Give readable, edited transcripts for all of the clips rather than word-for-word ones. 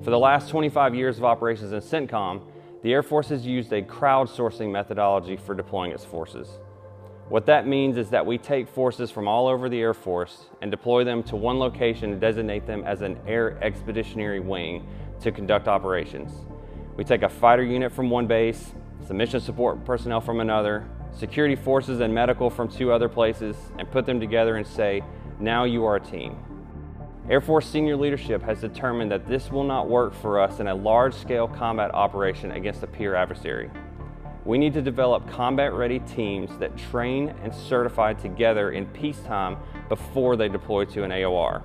For the last 25 years of operations in CENTCOM, the Air Force has used a crowdsourcing methodology for deploying its forces. What that means is that we take forces from all over the Air Force and deploy them to one location and designate them as an Air Expeditionary Wing to conduct operations. We take a fighter unit from one base, some mission support personnel from another, security forces and medical from two other places, and put them together and say, now you are a team. Air Force senior leadership has determined that this will not work for us in a large-scale combat operation against a peer adversary. We need to develop combat-ready teams that train and certify together in peacetime before they deploy to an AOR.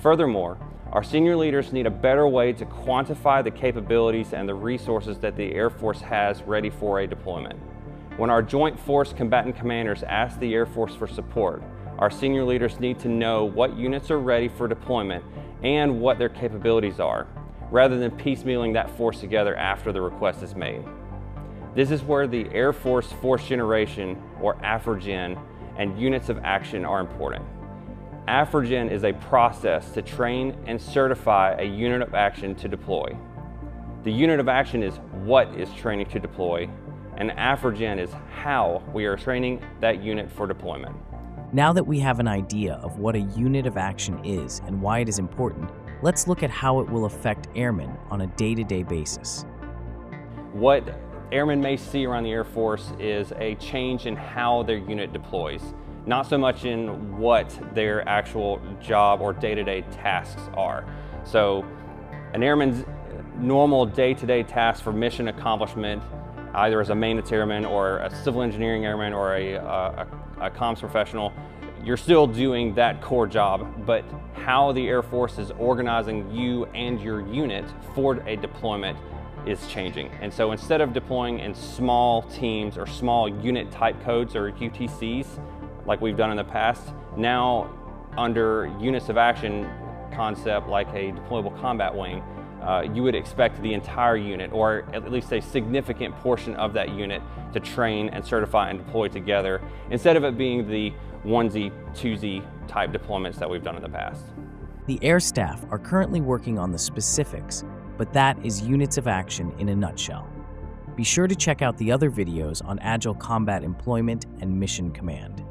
Furthermore, our senior leaders need a better way to quantify the capabilities and the resources that the Air Force has ready for a deployment. When our Joint Force combatant commanders ask the Air Force for support, our senior leaders need to know what units are ready for deployment and what their capabilities are, rather than piecemealing that force together after the request is made. This is where the Air Force Force Generation, or AFRGEN, and units of action are important. AFRGEN is a process to train and certify a unit of action to deploy. The unit of action is what is training to deploy, and AFRGEN is how we are training that unit for deployment. Now that we have an idea of what a unit of action is and why it is important, let's look at how it will affect airmen on a day-to-day basis. What airmen may see around the Air Force is a change in how their unit deploys, not so much in what their actual job or day-to-day tasks are. So an airman's normal day-to-day task for mission accomplishment, either as a maintenance airman or a civil engineering airman or a comms professional, you're still doing that core job, but how the Air Force is organizing you and your unit for a deployment is changing. And so instead of deploying in small teams or small unit type codes or UTCs like we've done in the past, now under units of action concept like a deployable combat wing, you would expect the entire unit, or at least a significant portion of that unit, to train and certify and deploy together, instead of it being the onesie, twosie type deployments that we've done in the past. The Air Staff are currently working on the specifics, but that is units of action in a nutshell. Be sure to check out the other videos on Agile Combat Employment and Mission Command.